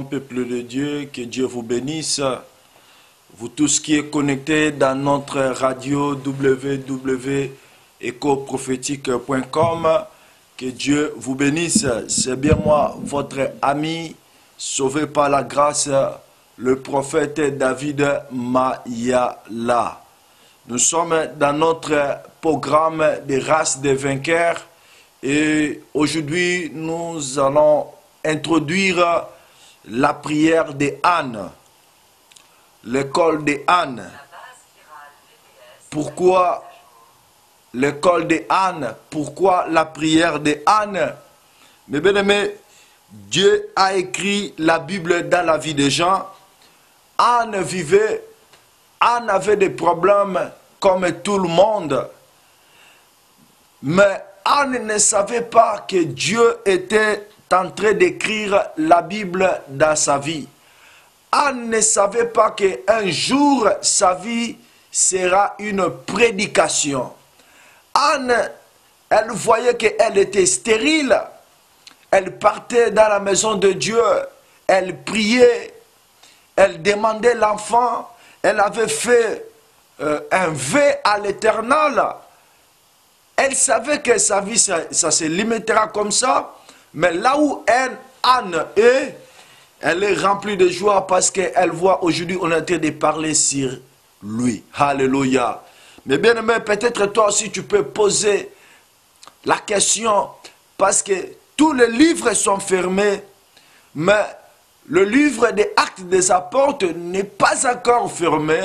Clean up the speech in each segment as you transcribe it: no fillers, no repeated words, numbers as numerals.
Shalom, peuple de Dieu, que Dieu vous bénisse. Vous tous qui êtes connectés dans notre radio www.ecoprophétique.com, que Dieu vous bénisse. C'est bien moi, votre ami, sauvé par la grâce, le prophète David Mayala. Nous sommes dans notre programme des races des vainqueurs et aujourd'hui nous allons introduire la prière de Anne, l'école de Anne. Pourquoi l'école de Anne? Pourquoi la prière de Anne? Mes bien-aimés, Dieu a écrit la Bible dans la vie des gens. Anne vivait, Anne avait des problèmes comme tout le monde. Mais Anne ne savait pas que Dieu était en train d'écrire la Bible dans sa vie. Anne ne savait pas qu'un jour sa vie sera une prédication. Anne, elle voyait qu'elle était stérile. Elle partait dans la maison de Dieu. Elle priait. Elle demandait l'enfant. Elle avait fait un vœu à l'Éternel. Elle savait que sa vie, ça se limitera comme ça. Mais là où Anne est, elle est remplie de joie parce qu'elle voit aujourd'hui, on est en train de parler sur lui. Alléluia. Mais bien aimé, peut-être toi aussi tu peux poser la question parce que tous les livres sont fermés, mais le livre des actes des apôtres n'est pas encore fermé.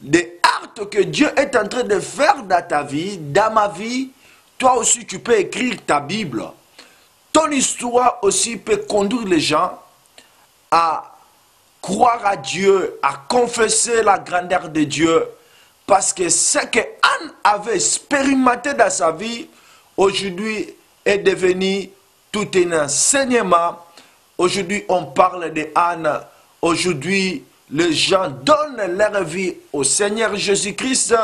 Des actes que Dieu est en train de faire dans ta vie, dans ma vie, toi aussi tu peux écrire ta Bible. Ton histoire aussi peut conduire les gens à croire à Dieu, à confesser la grandeur de Dieu. Parce que ce que Anne avait expérimenté dans sa vie, aujourd'hui est devenu tout un enseignement. Aujourd'hui on parle de Anne. Aujourd'hui les gens donnent leur vie au Seigneur Jésus-Christ.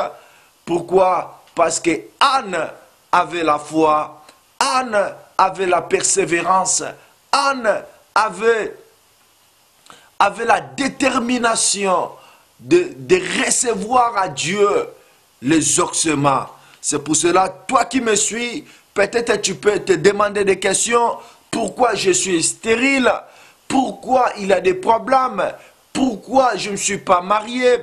Pourquoi? Parce que Anne avait la foi. Anne avait la persévérance. Anne avait la détermination de recevoir à Dieu les exaucements. C'est pour cela, toi qui me suis, peut-être tu peux te demander des questions. Pourquoi je suis stérile? Pourquoi il y a des problèmes? Pourquoi je ne suis pas marié?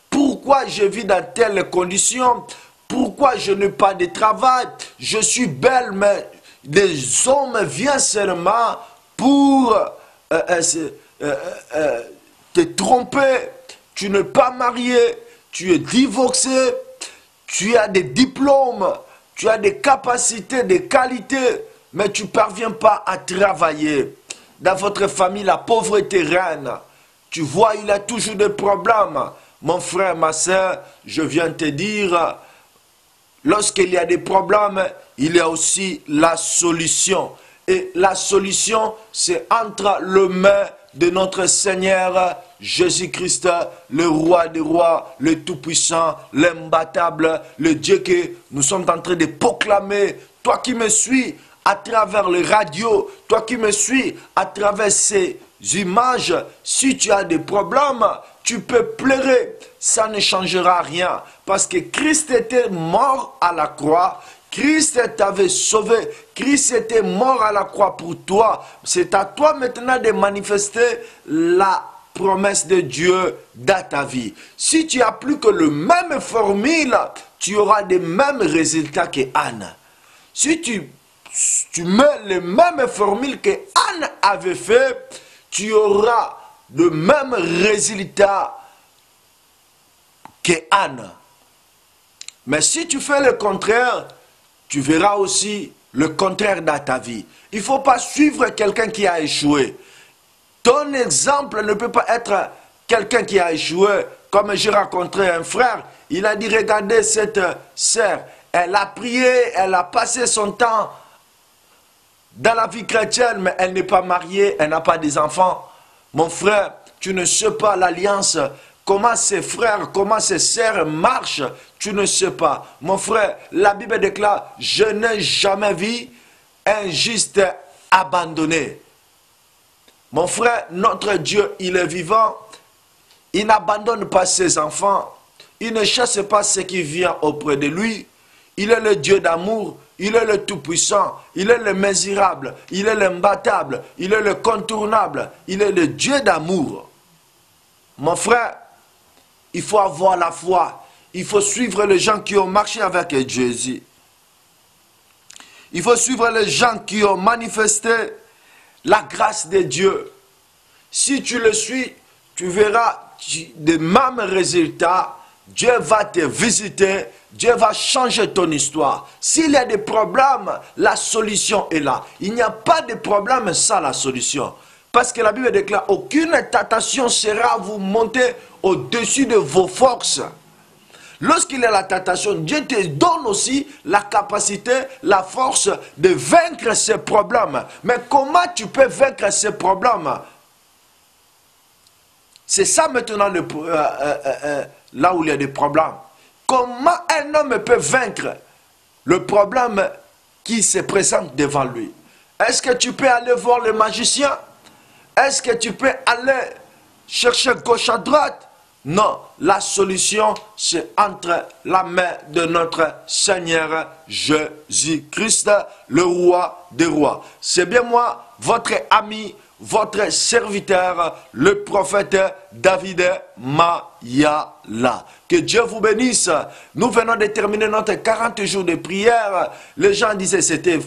Pourquoi je vis dans telles conditions? Pourquoi je n'ai pas de travail? Je suis belle, mais les hommes viennent seulement pour te tromper. Tu n'es pas marié, tu es divorcé, tu as des diplômes, tu as des capacités, des qualités, mais tu ne parviens pas à travailler. Dans votre famille, la pauvreté règne. Tu vois, il y a toujours des problèmes. Mon frère, ma soeur, je viens te dire, lorsqu'il y a des problèmes, il y a aussi la solution. Et la solution, c'est entre les mains de notre Seigneur Jésus-Christ, le roi des rois, le tout-puissant, l'imbattable, le Dieu que nous sommes en train de proclamer. Toi qui me suis à travers les radios, toi qui me suis à travers ces images, si tu as des problèmes, tu peux pleurer, ça ne changera rien. Parce que Christ était mort à la croix, Christ t'avait sauvé, Christ était mort à la croix pour toi. C'est à toi maintenant de manifester la promesse de Dieu dans ta vie. Si tu as plus que le même formule, tu auras les mêmes résultats que Anne. Si tu mets les mêmes formules que Anne avait fait, tu auras le même résultat que Anne. Mais si tu fais le contraire, tu verras aussi le contraire dans ta vie. Il ne faut pas suivre quelqu'un qui a échoué. Ton exemple ne peut pas être quelqu'un qui a échoué. Comme j'ai rencontré un frère, il a dit, regardez cette sœur, elle a prié, elle a passé son temps dans la vie chrétienne, mais elle n'est pas mariée, elle n'a pas des enfants. Mon frère, tu ne sais pas l'alliance, comment ses frères, comment ses sœurs marchent, tu ne sais pas. Mon frère, la Bible déclare, je n'ai jamais vu un juste abandonné. Mon frère, notre Dieu, il est vivant. Il n'abandonne pas ses enfants. Il ne chasse pas ce qui vient auprès de lui. Il est le Dieu d'amour. Il est le Tout-Puissant. Il est le Misérable. Il est l'imbattable. Il est le contournable. Il est le Dieu d'amour. Mon frère, il faut avoir la foi. Il faut suivre les gens qui ont marché avec Jésus. Il faut suivre les gens qui ont manifesté la grâce de Dieu. Si tu le suis, tu verras des mêmes résultats. Dieu va te visiter. Dieu va changer ton histoire. S'il y a des problèmes, la solution est là. Il n'y a pas de problème sans la solution. Parce que la Bible déclare, aucune tentation sera vous monter au-dessus de vos forces. Lorsqu'il y a la tentation, Dieu te donne aussi la capacité, la force de vaincre ces problèmes. Mais comment tu peux vaincre ces problèmes? C'est ça maintenant là où il y a des problèmes. Comment un homme peut vaincre le problème qui se présente devant lui? Est-ce que tu peux aller voir le magicien? Est-ce que tu peux aller chercher gauche à droite? Non, la solution c'est entre la main de notre Seigneur Jésus-Christ, le roi des rois. C'est bien moi, votre ami, votre serviteur, le prophète David Mayala. Que Dieu vous bénisse. Nous venons de terminer notre 40 jours de prière. Les gens disaient que c'était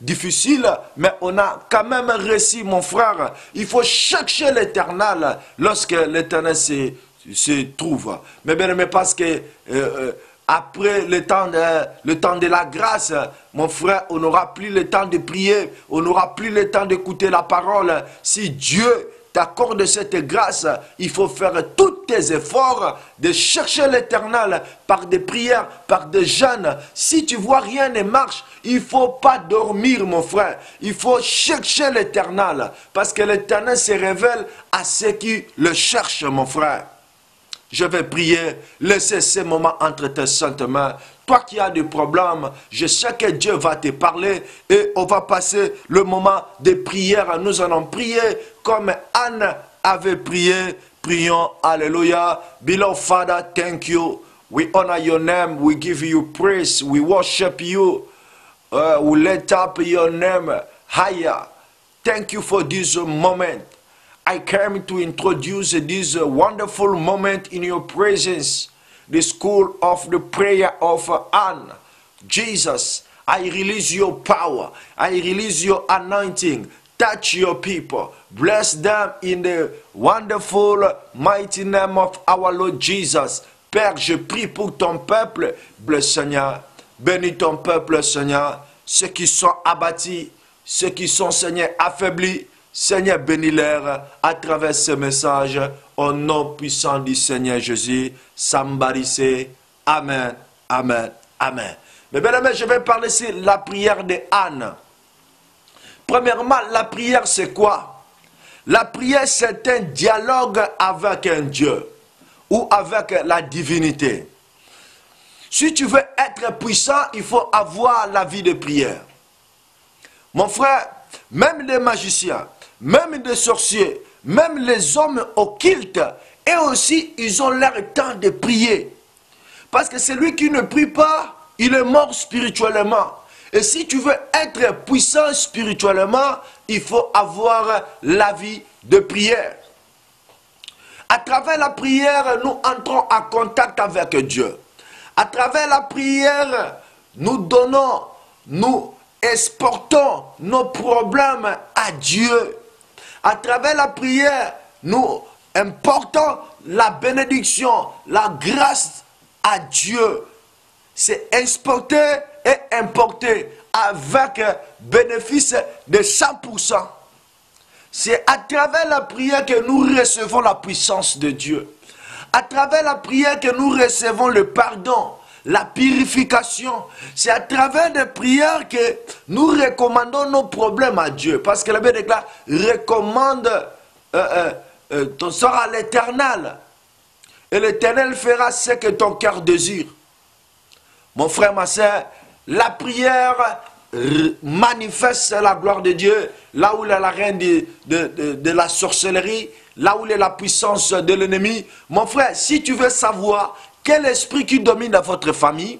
difficile, mais on a quand même réussi, mon frère. Il faut chercher l'Éternel lorsque l'Éternel se trouve. Mais bien aimé, parce que après le temps de la grâce, mon frère, on n'aura plus le temps de prier, on n'aura plus le temps d'écouter la parole. Si Dieu t'accorde cette grâce, il faut faire tous tes efforts de chercher l'Éternel par des prières, par des jeûnes. Si tu vois rien ne marche, il ne faut pas dormir, mon frère. Il faut chercher l'Éternel, parce que l'Éternel se révèle à ceux qui le cherchent, mon frère. Je vais prier, laissez ces moments entre tes saintes mains. Toi qui as des problèmes, je sais que Dieu va te parler et on va passer le moment de prière. Nous allons prier comme Anne avait prié. Prions, Alléluia. Beloved Father, thank you. We honor your name. We give you praise. We worship you. We lift up your name higher. Thank you for this moment. I came to introduce this wonderful moment in your presence, the school of the prayer of Anne. Jesus, I release your power. I release your anointing. Touch your people. Bless them in the wonderful, mighty name of our Lord Jesus. Père, je prie pour ton peuple, bless Seigneur. Bénis ton peuple, Seigneur. Ceux qui sont abattus, ceux qui sont, Seigneur, affaiblis. Seigneur, bénis-les à travers ce message, au nom puissant du Seigneur Jésus. Sambarissé. Amen, amen, amen. Mais bien aimé, je vais parler ici de la prière de Anne. Premièrement, la prière c'est quoi? La prière c'est un dialogue avec un Dieu ou avec la divinité. Si tu veux être puissant, il faut avoir la vie de prière. Mon frère, même les magiciens, même les sorciers, même les hommes occultes, et aussi, ils ont leur temps de prier. Parce que celui qui ne prie pas, il est mort spirituellement. Et si tu veux être puissant spirituellement, il faut avoir la vie de prière. À travers la prière, nous entrons en contact avec Dieu. À travers la prière, nous donnons, nous exportons nos problèmes à Dieu. À travers la prière, nous importons la bénédiction, la grâce à Dieu. C'est exporté et importé avec bénéfice de 100%. C'est à travers la prière que nous recevons la puissance de Dieu. À travers la prière que nous recevons le pardon, la purification. C'est à travers des prières que nous recommandons nos problèmes à Dieu. Parce que la Bible déclare, recommande ton sort à l'Éternel. Et l'Éternel fera ce que ton cœur désire. Mon frère, ma soeur, la prière manifeste la gloire de Dieu, là où il y a la reine de la sorcellerie, là où il y a la puissance de l'ennemi. Mon frère, si tu veux savoir quel esprit qui domine dans votre famille,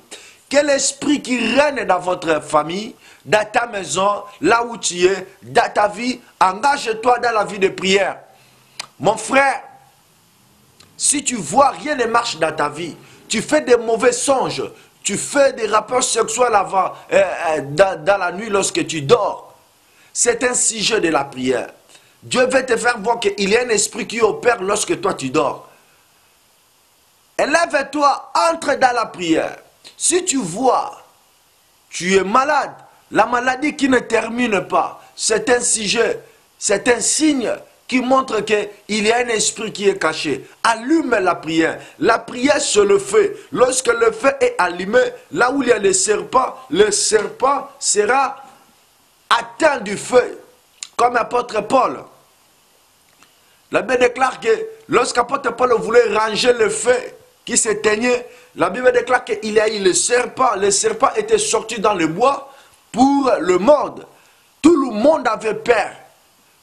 quel esprit qui règne dans votre famille, dans ta maison, là où tu es, dans ta vie, engage-toi dans la vie de prière. Mon frère, si tu vois rien ne marche dans ta vie, tu fais des mauvais songes, tu fais des rapports sexuels dans la nuit lorsque tu dors, c'est un sujet de la prière. Dieu veut te faire voir qu'il y a un esprit qui opère lorsque toi tu dors. Élève-toi, entre dans la prière. Si tu vois, tu es malade, la maladie qui ne termine pas, c'est un sujet, c'est un signe qui montre qu'il y a un esprit qui est caché. Allume la prière. La prière, c'est le feu. Lorsque le feu est allumé, là où il y a le serpent sera atteint du feu. Comme l'apôtre Paul. La Bible déclare que lorsqu'apôtre Paul voulait ranger le feu qui s'éteignait, la Bible déclare qu'il y a eu le serpent. Le serpent était sorti dans le bois pour le mordre. Tout le monde avait peur.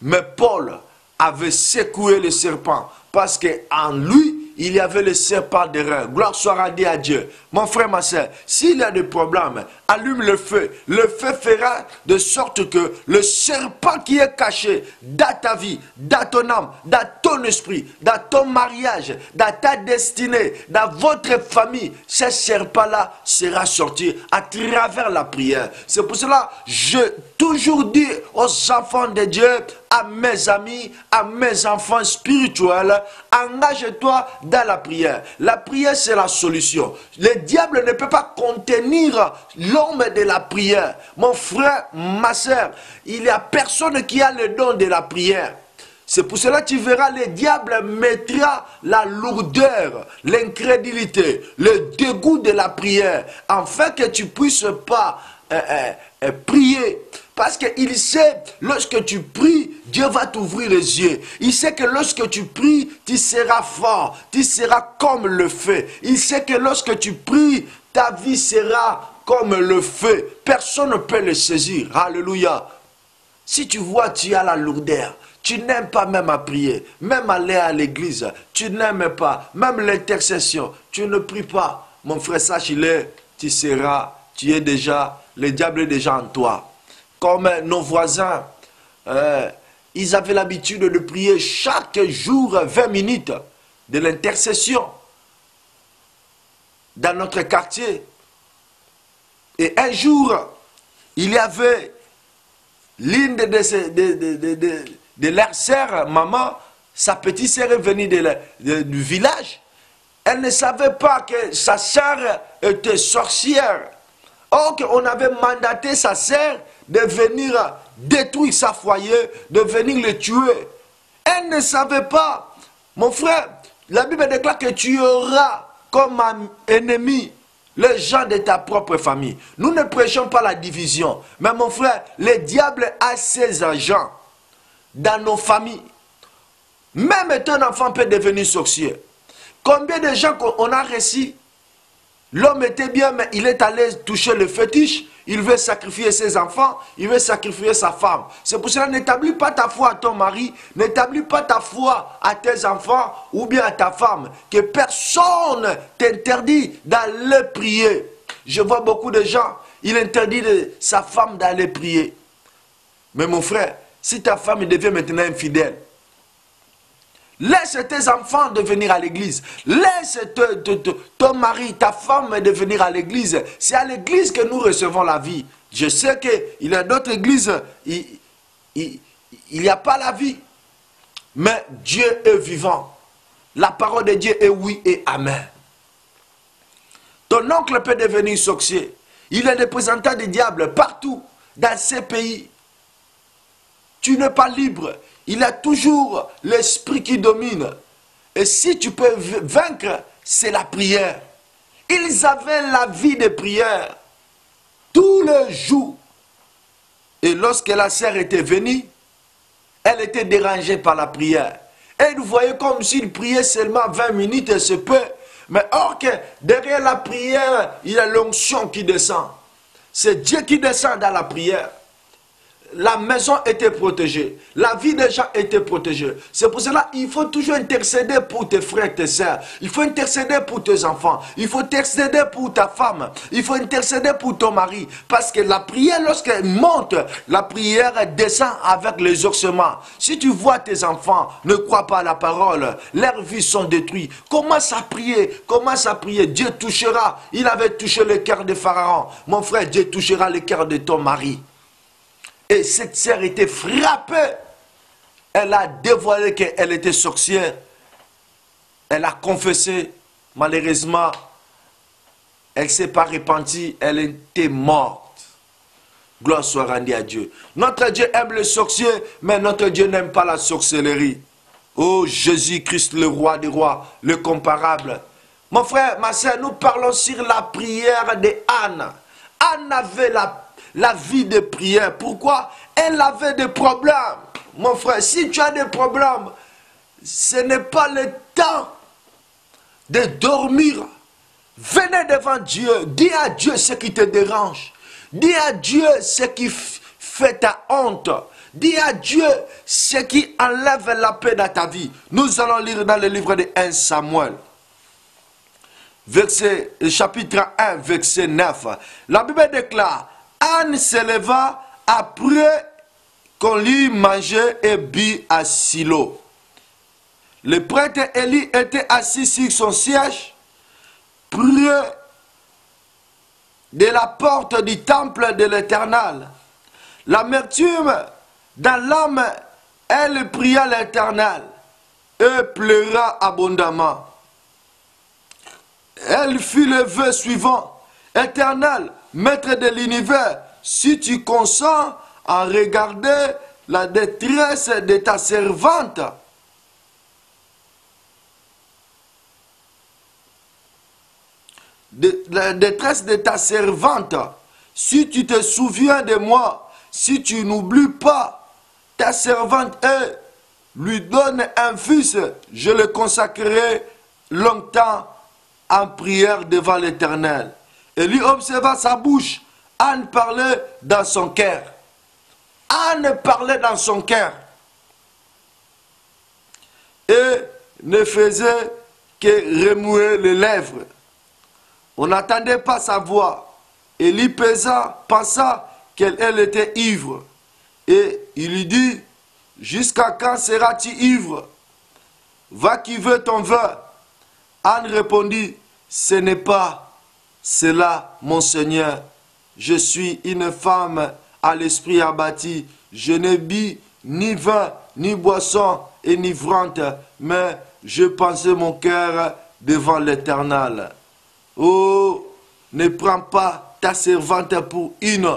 Mais Paul avait secoué le serpent parce qu'en lui, il y avait le serpent de rein. Gloire soit rendue à Dieu. Mon frère, ma soeur, s'il y a des problèmes, allume le feu. Le feu fera de sorte que le serpent qui est caché dans ta vie, dans ton âme, dans ton esprit, dans ton mariage, dans ta destinée, dans votre famille, ce serpent-là sera sorti à travers la prière. C'est pour cela que je toujours dis aux enfants de Dieu, à mes amis, à mes enfants spirituels, engage-toi dans la prière. La prière, c'est la solution. Le diable ne peut pas contenir l'homme de la prière. Mon frère, ma soeur, il n'y a personne qui a le don de la prière. C'est pour cela que tu verras, le diable mettra la lourdeur, l'incrédulité, le dégoût de la prière, afin que tu ne puisses pas prier. Parce qu'il sait, lorsque tu pries, Dieu va t'ouvrir les yeux. Il sait que lorsque tu pries, tu seras fort. Tu seras comme le feu. Il sait que lorsque tu pries, ta vie sera comme le feu. Personne ne peut le saisir. Alléluia. Si tu vois, tu as la lourdeur. Tu n'aimes pas même à prier. Même aller à l'église. Tu n'aimes pas. Même l'intercession. Tu ne pries pas. Mon frère, sache-le. Tu es déjà, le diable est déjà en toi. Comme nos voisins, ils avaient l'habitude de prier chaque jour 20 minutes de l'intercession dans notre quartier. Et un jour, il y avait l'une de leurs sœurs, maman, sa petite sœur est venue du village. Elle ne savait pas que sa sœur était sorcière. Or, on avait mandaté sa sœur de venir détruire sa foyer, de venir le tuer. Elle ne savait pas. Mon frère, la Bible déclare que tu auras comme ennemi les gens de ta propre famille. Nous ne prêchons pas la division. Mais mon frère, le diable a ses agents dans nos familles. Même ton enfant peut devenir sorcier. Combien de gens qu'on a réussi? L'homme était bien, mais il est allé toucher le fétiche. Il veut sacrifier ses enfants, il veut sacrifier sa femme. C'est pour cela, n'établis pas ta foi à ton mari, n'établis pas ta foi à tes enfants ou bien à ta femme. Que personne t'interdit d'aller prier. Je vois beaucoup de gens, il interdit sa femme d'aller prier. Mais mon frère, si ta femme devient maintenant infidèle, laisse tes enfants de venir à l'église. Laisse ton mari, ta femme de venir à l'église. C'est à l'église que nous recevons la vie. Je sais qu'il y a d'autres églises, il n'y a pas la vie. Mais Dieu est vivant. La parole de Dieu est oui et amen. Ton oncle peut devenir sorcier. Il est représentant du diable partout dans ces pays. Tu n'es pas libre. Il y a toujours l'esprit qui domine. Et si tu peux vaincre, c'est la prière. Ils avaient la vie de prière tous les jours. Et lorsque la sœur était venue, elle était dérangée par la prière. Et vous voyez comme s'il priait seulement 20 minutes et c'est peu. Mais or que derrière la prière, il y a l'onction qui descend. C'est Dieu qui descend dans la prière. La maison était protégée. La vie des gens était protégée. C'est pour cela qu'il faut toujours intercéder pour tes frères et tes sœurs. Il faut intercéder pour tes enfants. Il faut intercéder pour ta femme. Il faut intercéder pour ton mari. Parce que la prière, lorsqu'elle monte, la prière descend avec les exaucements. Si tu vois tes enfants, ne crois pas à la parole. Leurs vies sont détruites. Commence à prier. Commence à prier. Dieu touchera. Il avait touché le cœur de Pharaon. Mon frère, Dieu touchera le cœur de ton mari. Et cette sœur était frappée. Elle a dévoilé qu'elle était sorcière. Elle a confessé. Malheureusement, elle ne s'est pas repentie. Elle était morte. Gloire soit rendue à Dieu. Notre Dieu aime les sorciers, mais notre Dieu n'aime pas la sorcellerie. Oh Jésus-Christ, le roi des rois, le comparable. Mon frère, ma soeur, nous parlons sur la prière de Anne. Anne avait la vie de prière. Pourquoi? Elle avait des problèmes. Mon frère, si tu as des problèmes, ce n'est pas le temps de dormir. Venez devant Dieu. Dis à Dieu ce qui te dérange. Dis à Dieu ce qui fait ta honte. Dis à Dieu ce qui enlève la paix dans ta vie. Nous allons lire dans le livre de 1 Samuel. Chapitre 1, verset 9. La Bible déclare: Anne se leva après qu'on lui mangeait et bu à Silo. Le prêtre Élie était assis sur son siège près de la porte du temple de l'Éternel. L'amertume dans l'âme, elle pria l'Éternel et pleura abondamment. Elle fit le vœu suivant: Éternel, Maître de l'univers, si tu consens à regarder la détresse de ta servante, la détresse de ta servante, si tu te souviens de moi, si tu n'oublies pas ta servante et lui donne un fils, je le consacrerai longtemps en prière devant l'Éternel. Et lui observa sa bouche. Anne parlait dans son cœur. Anne parlait dans son cœur. Et ne faisait que remuer les lèvres. On n'entendait pas sa voix. Élie pensa qu'elle était ivre. Et il lui dit: jusqu'à quand seras-tu ivre? Va qui veut ton vin. Anne répondit: ce n'est pas cela, mon Seigneur. Je suis une femme à l'esprit abattu. Je ne bis ni vin, ni boisson enivrante, mais je pensais mon cœur devant l'Éternel. Oh, ne prends pas ta servante pour une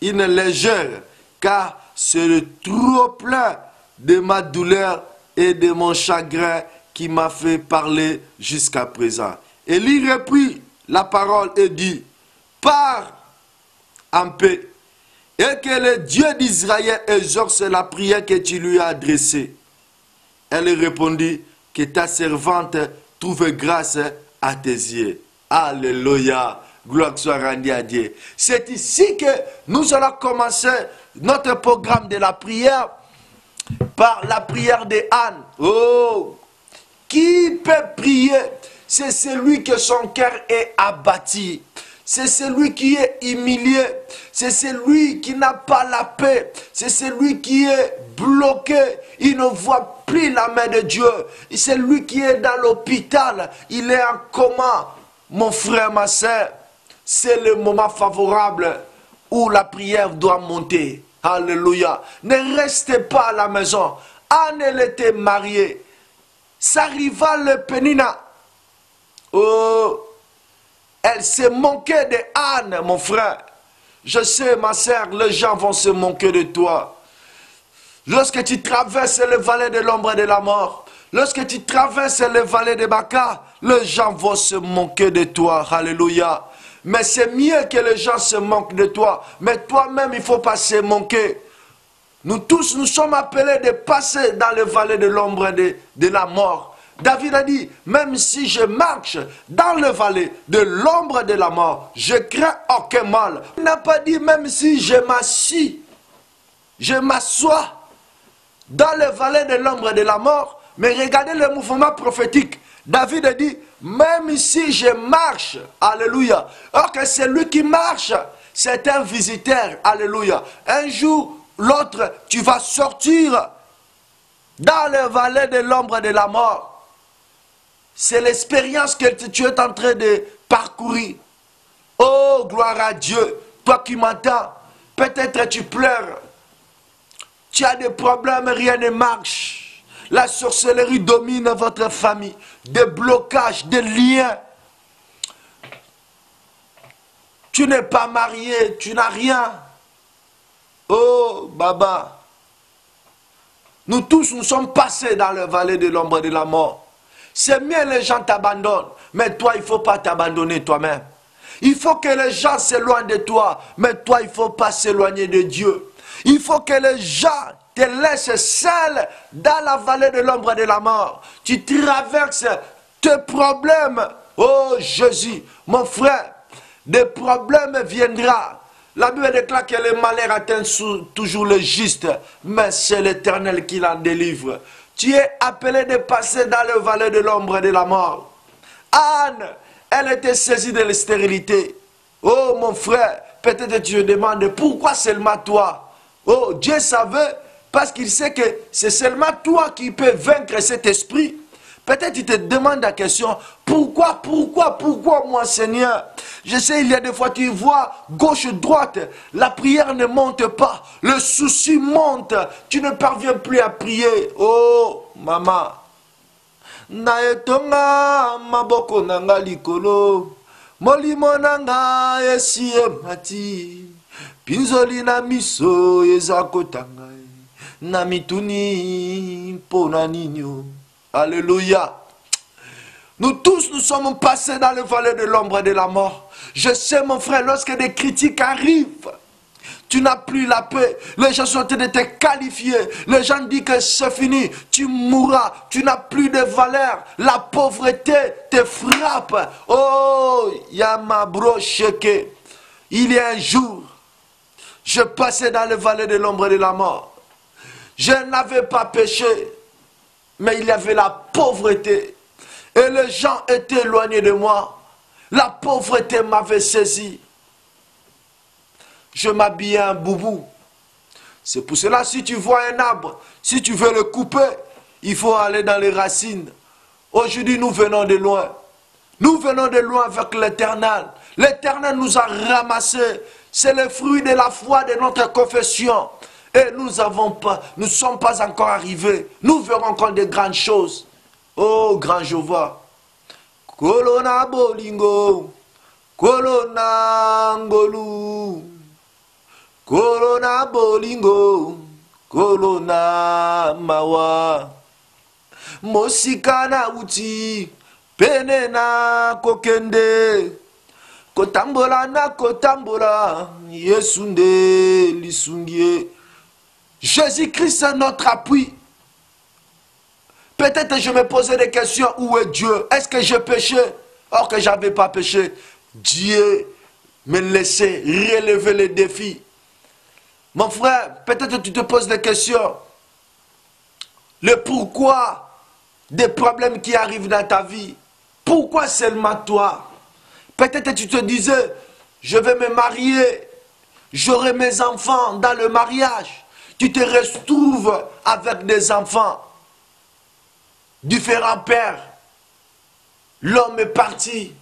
légère, car c'est le trop plein de ma douleur et de mon chagrin qui m'a fait parler jusqu'à présent. Élie reprit la parole et dit: pars en paix, et que le Dieu d'Israël exauce la prière que tu lui as adressée. Elle répondit: que ta servante trouve grâce à tes yeux. Alléluia. Gloire soit rendue à Dieu. C'est ici que nous allons commencer notre programme de la prière par la prière de Anne. Oh, qui peut prier? C'est celui que son cœur est abattu. C'est celui qui est humilié. C'est celui qui n'a pas la paix. C'est celui qui est bloqué. Il ne voit plus la main de Dieu. C'est lui qui est dans l'hôpital. Il est en coma. Mon frère, ma soeur, c'est le moment favorable où la prière doit monter. Alléluia. Ne restez pas à la maison. Anne, elle était mariée. Sa rivale Pénina, oh, elle s'est moquée de Anne, mon frère. Je sais, ma soeur, les gens vont se moquer de toi. Lorsque tu traverses le vallée de l'ombre de la mort, lorsque tu traverses le vallée de Baca, les gens vont se moquer de toi. Alléluia. Mais c'est mieux que les gens se moquent de toi. Mais toi-même, il ne faut pas se moquer. Nous tous, nous sommes appelés de passer dans le vallée de l'ombre de la mort. David a dit, même si je marche dans le vallée de l'ombre de la mort, je crains aucun mal. Il n'a pas dit, même si je m'assois dans le vallée de l'ombre de la mort, mais regardez le mouvement prophétique. David a dit, même si je marche, alléluia. Or que c'est lui qui marche, c'est un visiteur, alléluia. Un jour, l'autre, tu vas sortir dans le vallée de l'ombre de la mort. C'est l'expérience que tu es en train de parcourir. Oh, gloire à Dieu. Toi qui m'entends, peut-être tu pleures. Tu as des problèmes, rien ne marche. La sorcellerie domine votre famille. Des blocages, des liens. Tu n'es pas marié, tu n'as rien. Oh, Baba. Nous tous, nous sommes passés dans le vallée de l'ombre de la mort. C'est mieux les gens t'abandonnent, mais toi, il ne faut pas t'abandonner toi-même. Il faut que les gens s'éloignent de toi, mais toi, il ne faut pas s'éloigner de Dieu. Il faut que les gens te laissent seul dans la vallée de l'ombre de la mort. Tu traverses tes problèmes. Oh Jésus, mon frère, des problèmes viendront. La Bible déclare que le malheur atteint toujours le juste, mais c'est l'Éternel qui l'en délivre. Tu es appelé de passer dans le vallée de l'ombre de la mort. Anne, elle était saisie de la stérilité. Oh mon frère, peut-être tu te demandes pourquoi seulement toi. Oh, Dieu savait, parce qu'il sait que c'est seulement toi qui peux vaincre cet esprit. Peut-être tu te demandes la question, pourquoi moi Seigneur? Je sais, il y a des fois tu vois gauche, droite, la prière ne monte pas, le souci monte, tu ne parviens plus à prier. Oh, maman. Naetonga maboko nanga likolo, molimo nanga esi mati, pinzoli na miso ezakotanga, na mituni pona ninyo. Alléluia. Nous tous, nous sommes passés dans le vallée de l'ombre de la mort. Je sais, mon frère, lorsque des critiques arrivent, tu n'as plus la paix. Les gens sont en train de te qualifier. Les gens disent que c'est fini. Tu mourras. Tu n'as plus de valeur. La pauvreté te frappe. Oh, Yamabro Sheke. Il y a un jour, je passais dans le vallée de l'ombre de la mort. Je n'avais pas péché. Mais il y avait la pauvreté. Et les gens étaient éloignés de moi. La pauvreté m'avait saisi. Je m'habillais en boubou. C'est pour cela, si tu vois un arbre, si tu veux le couper, il faut aller dans les racines. Aujourd'hui, nous venons de loin. Nous venons de loin avec l'Éternel. L'Éternel nous a ramassés. C'est le fruit de la foi de notre confession. Et nous ne sommes pas encore arrivés. Nous verrons encore de grandes choses. Oh, grand Jéhovah. Kolona bolingo. Kolona ngolu. Kolona bolingo. Kolona mawa. Mosikana uti. Penena kokende. Kotambola na kotambola. Yesunde lisungie. Jésus-Christ est notre appui. Peut-être je me posais des questions, où est Dieu? Est-ce que j'ai péché? Or que je n'avais pas péché. Dieu me laissait relever les défis. Mon frère, peut-être tu te poses des questions. Le pourquoi des problèmes qui arrivent dans ta vie. Pourquoi seulement toi? Peut-être tu te disais, je vais me marier. J'aurai mes enfants dans le mariage. Tu te retrouves avec des enfants, différents pères. L'homme est parti.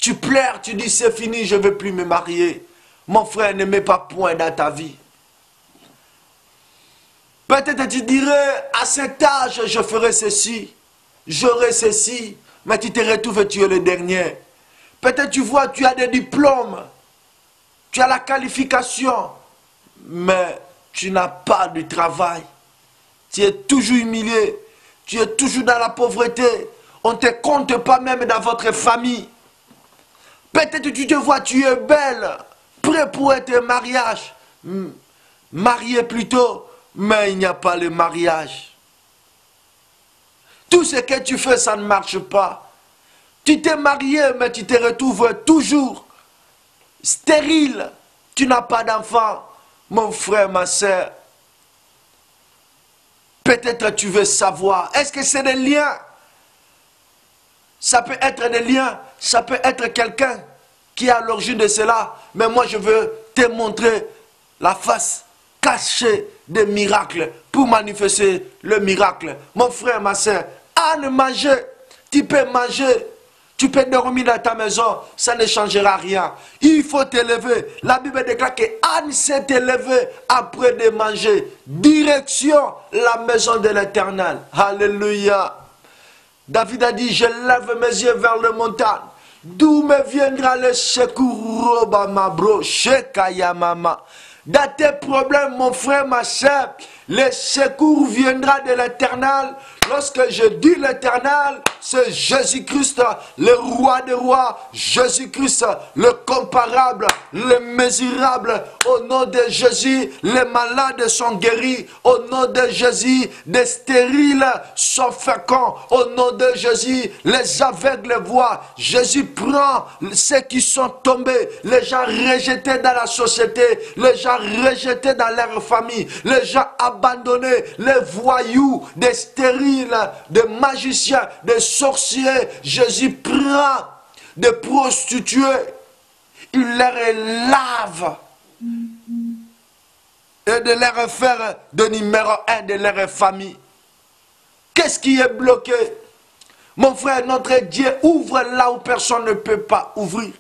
Tu pleures, tu dis c'est fini, je ne veux plus me marier. Mon frère, ne mets pas point dans ta vie. Peut-être tu dirais, à cet âge, je ferai ceci, j'aurai ceci, mais tu te retrouves et tu es le dernier. Peut-être tu vois, tu as des diplômes, tu as la qualification, mais tu n'as pas de travail. Tu es toujours humilié. Tu es toujours dans la pauvreté. On ne te compte pas même dans votre famille. Peut-être tu te vois, tu es belle, prêt pour être mariage. Marié plutôt, mais il n'y a pas le mariage. Tout ce que tu fais, ça ne marche pas. Tu t'es marié, mais tu te retrouves toujours stérile. Tu n'as pas d'enfant. Mon frère, ma soeur, peut-être tu veux savoir, est-ce que c'est des liens? Ça peut être des liens, ça peut être quelqu'un qui est à l'origine de cela. Mais moi, je veux te montrer la face cachée des miracles pour manifester le miracle. Mon frère, ma soeur, à ne manger, tu peux manger. Tu peux dormir dans ta maison, ça ne changera rien. Il faut t'élever. La Bible déclare que Anne s'est élevée après de manger. Direction la maison de l'Éternel. Alléluia. David a dit, je lève mes yeux vers le montagne. D'où me viendra le secours, Robamabro, Shekayamama. Dans tes problèmes, mon frère, ma soeur, le secours viendra de l'Éternel. Lorsque je dis l'Éternel, c'est Jésus-Christ, le roi des rois, Jésus-Christ, le comparable, le mesurable. Au nom de Jésus, les malades sont guéris. Au nom de Jésus, les stériles sont féconds. Au nom de Jésus, les aveugles voient. Jésus prend ceux qui sont tombés, les gens rejetés dans la société, les gens rejetés dans leur famille, les gens abandonnés, les voyous, des stériles, des magiciens, des sorciers. Jésus prend des prostituées, il les lave et de leur faire de numéro 1 de leur famille. Qu'est-ce qui est bloqué? Mon frère, notre Dieu ouvre là où personne ne peut pas ouvrir.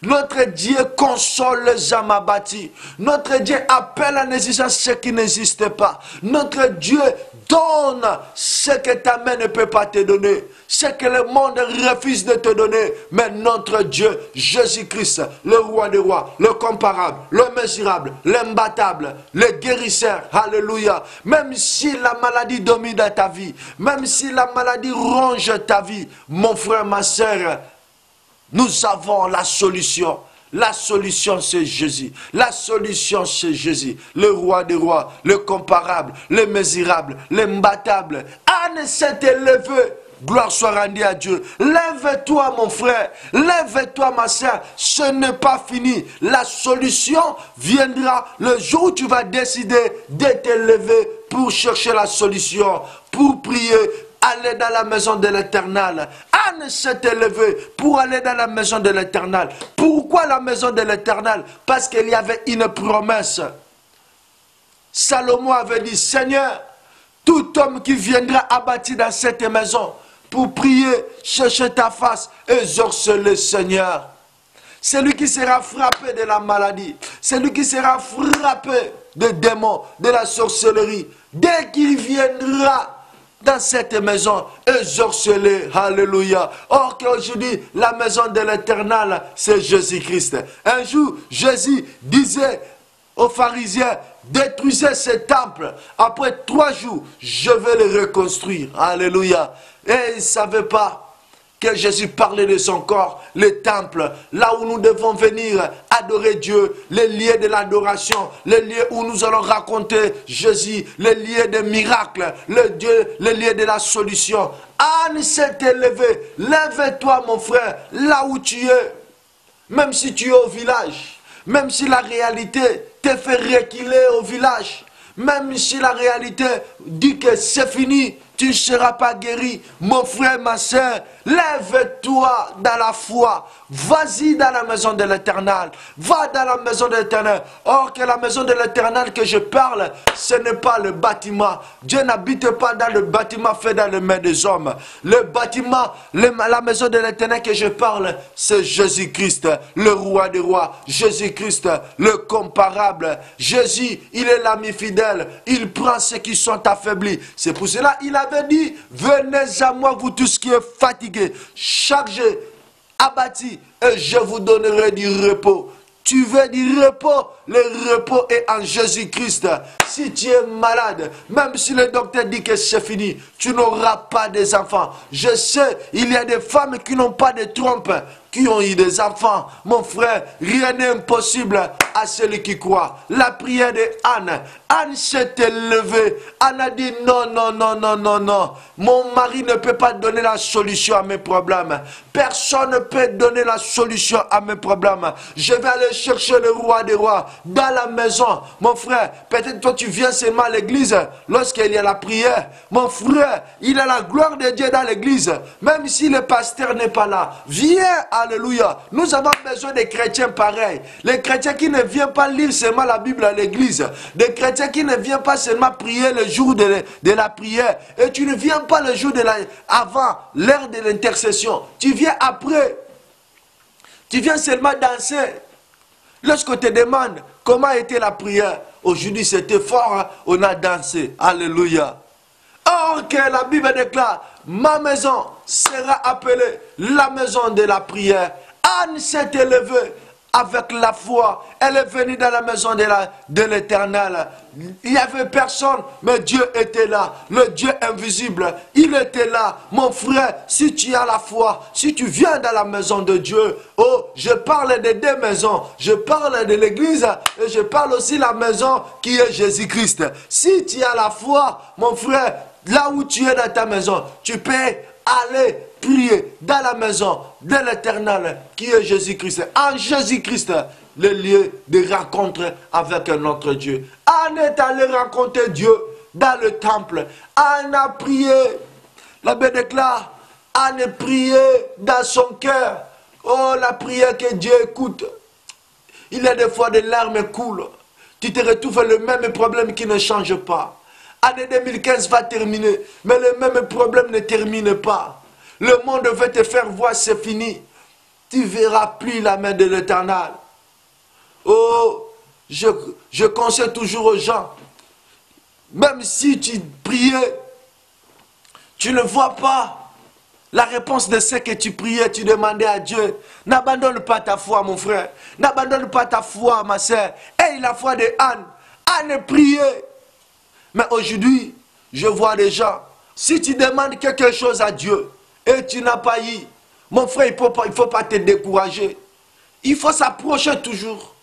Notre Dieu console les âmes abattues. Notre Dieu appelle en existence ce qui n'existe pas. Notre Dieu donne ce que ta main ne peut pas te donner. Ce que le monde refuse de te donner. Mais notre Dieu, Jésus-Christ, le roi des rois, le comparable, le mesurable, l'imbattable, le guérisseur, alléluia. Même si la maladie domine dans ta vie, même si la maladie ronge ta vie, mon frère, ma soeur, nous avons la solution. La solution, c'est Jésus. La solution, c'est Jésus. Le roi des rois, le comparable, le mesurable, l'imbattable. Anne s'est élevée. Gloire soit rendue à Dieu. Lève-toi, mon frère. Lève-toi, ma soeur. Ce n'est pas fini. La solution viendra le jour où tu vas décider de t'élever pour chercher la solution, pour prier. Aller dans la maison de l'Éternel. Anne s'est élevée pour aller dans la maison de l'Éternel. Pourquoi la maison de l'Éternel? Parce qu'il y avait une promesse. Salomon avait dit, Seigneur, tout homme qui viendra abattu dans cette maison pour prier, chercher ta face, exauce le Seigneur. Celui qui sera frappé de la maladie, celui qui sera frappé des démons, de la sorcellerie, dès qu'il viendra dans cette maison, exauce-les, alléluia. Or qu'aujourd'hui, la maison de l'Éternel, c'est Jésus-Christ. Un jour, Jésus disait aux pharisiens, détruisez ce temple. Après 3 jours, je vais le reconstruire. Alléluia. Et ils ne savaient pas que Jésus parlait de son corps, le temple, là où nous devons venir adorer Dieu, les lieux de l'adoration, les lieux où nous allons raconter Jésus, les lieux de miracles, les lieux de la solution. Anne s'est élevée, lève-toi mon frère, là où tu es, même si tu es au village, même si la réalité te fait reculer au village, même si la réalité dit que c'est fini, tu ne seras pas guéri. Mon frère, ma soeur, lève-toi dans la foi. Vas-y dans la maison de l'Éternel. Va dans la maison de l'Éternel. Or que la maison de l'Éternel que je parle, ce n'est pas le bâtiment. Dieu n'habite pas dans le bâtiment fait dans les mains des hommes. Le bâtiment, la maison de l'Éternel que je parle, c'est Jésus-Christ, le roi des rois. Jésus-Christ, le comparable. Jésus, il est l'ami fidèle. Il prend ceux qui sont affaiblis. C'est pour cela il avait dit, venez à moi vous tous qui êtes fatigués, chargés, abattus, et je vous donnerai du repos. Tu veux du repos? Le repos est en Jésus-Christ. Si tu es malade, même si le docteur dit que c'est fini, tu n'auras pas des enfants. Je sais, il y a des femmes qui n'ont pas de trompe, qui ont eu des enfants. Mon frère, rien n'est impossible à celui qui croit. La prière de Anne. Anne s'est élevée. Anne a dit non, non, non, non, non, non. Mon mari ne peut pas donner la solution à mes problèmes. Personne ne peut donner la solution à mes problèmes. Je vais aller chercher le roi des rois dans la maison. Mon frère, peut-être toi tu viens seulement à l'église lorsqu'il y a la prière. Mon frère, il a la gloire de Dieu dans l'église. Même si le pasteur n'est pas là. Viens, alléluia. Nous avons besoin des chrétiens pareils. Les chrétiens qui ne viennent pas lire seulement la Bible à l'église. Des chrétiens qui ne viennent pas seulement prier le jour de la prière. Et tu ne viens pas le jour avant l'heure de l'intercession. Tu viens après. Tu viens seulement danser. Lorsqu'on te demande comment était la prière, aujourd'hui c'était fort, hein? On a dansé. Alléluia. Or que la Bible déclare, ma maison sera appelée la maison de la prière. Anne s'est élevée avec la foi. Elle est venue dans la maison de l'Éternel. Il n'y avait personne, mais Dieu était là. Le Dieu invisible, il était là. Mon frère, si tu as la foi, si tu viens dans la maison de Dieu, oh, je parle de deux maisons. Je parle de l'église et je parle aussi de la maison qui est Jésus-Christ. Si tu as la foi, mon frère, là où tu es dans ta maison, tu peux aller prier dans la maison de l'Éternel qui est Jésus-Christ. En Jésus-Christ, le lieu de rencontre avec notre Dieu. Anne est allé rencontrer Dieu dans le temple. Anne a prié. La Bible déclare, Anne priait dans son cœur. Oh, la prière que Dieu écoute. Il y a des fois des larmes coulent. Tu te retrouves le même problème qui ne change pas. Année 2015 va terminer, mais le même problème ne termine pas. Le monde veut te faire voir, c'est fini. Tu ne verras plus la main de l'Éternel. Oh, je conseille toujours aux gens, même si tu priais, tu ne vois pas la réponse de ce que tu priais, tu demandais à Dieu. N'abandonne pas ta foi, mon frère. N'abandonne pas ta foi, ma soeur. Et la foi de Anne. Anne priait. Mais aujourd'hui, je vois des gens, si tu demandes quelque chose à Dieu et tu n'as pas eu, mon frère, il ne faut pas te décourager. Il faut s'approcher toujours.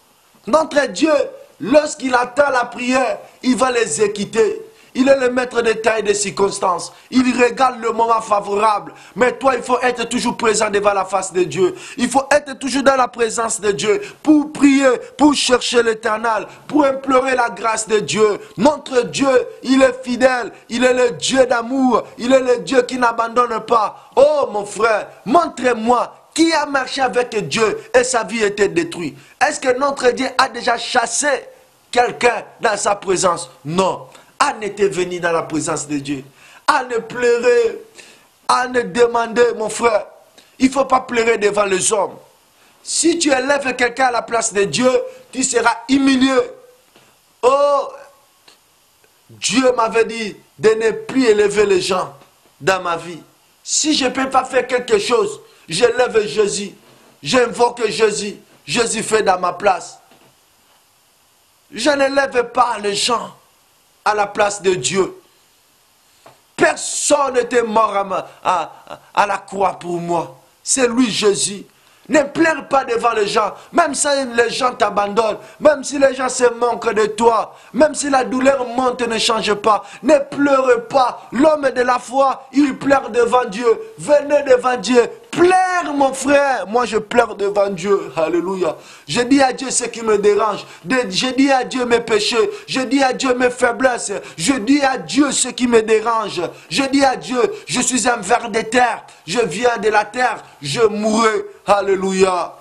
Notre Dieu, lorsqu'il attend la prière, il va l'exécuter. Il est le maître des temps et des circonstances. Il regarde le moment favorable. Mais toi, il faut être toujours présent devant la face de Dieu. Il faut être toujours dans la présence de Dieu pour prier, pour chercher l'Éternel, pour implorer la grâce de Dieu. Notre Dieu, il est fidèle. Il est le Dieu d'amour. Il est le Dieu qui n'abandonne pas. Oh, mon frère, montre-moi qui a marché avec Dieu et sa vie était détruite. Est-ce que notre Dieu a déjà chassé quelqu'un dans sa présence? Non. Anne était venue dans la présence de Dieu. Anne pleurait. Anne demandait, mon frère, il ne faut pas pleurer devant les hommes. Si tu élèves quelqu'un à la place de Dieu, tu seras humilié. Oh, Dieu m'avait dit de ne plus élever les gens dans ma vie. Si je ne peux pas faire quelque chose, j'élève Jésus. J'invoque Jésus. Jésus fait dans ma place. Je n'élève pas les gens à la place de Dieu. Personne n'était mort à la croix pour moi. C'est lui Jésus. Ne pleure pas devant les gens. Même si les gens t'abandonnent. Même si les gens se moquent de toi. Même si la douleur monte et ne change pas. Ne pleure pas. L'homme de la foi, il pleure devant Dieu. Venez devant Dieu. Pleure, mon frère. Moi, je pleure devant Dieu. Alléluia. Je dis à Dieu ce qui me dérange. Je dis à Dieu mes péchés. Je dis à Dieu mes faiblesses. Je dis à Dieu ce qui me dérange. Je dis à Dieu, je suis un ver de terre. Je viens de la terre. Je mourrai. Alléluia.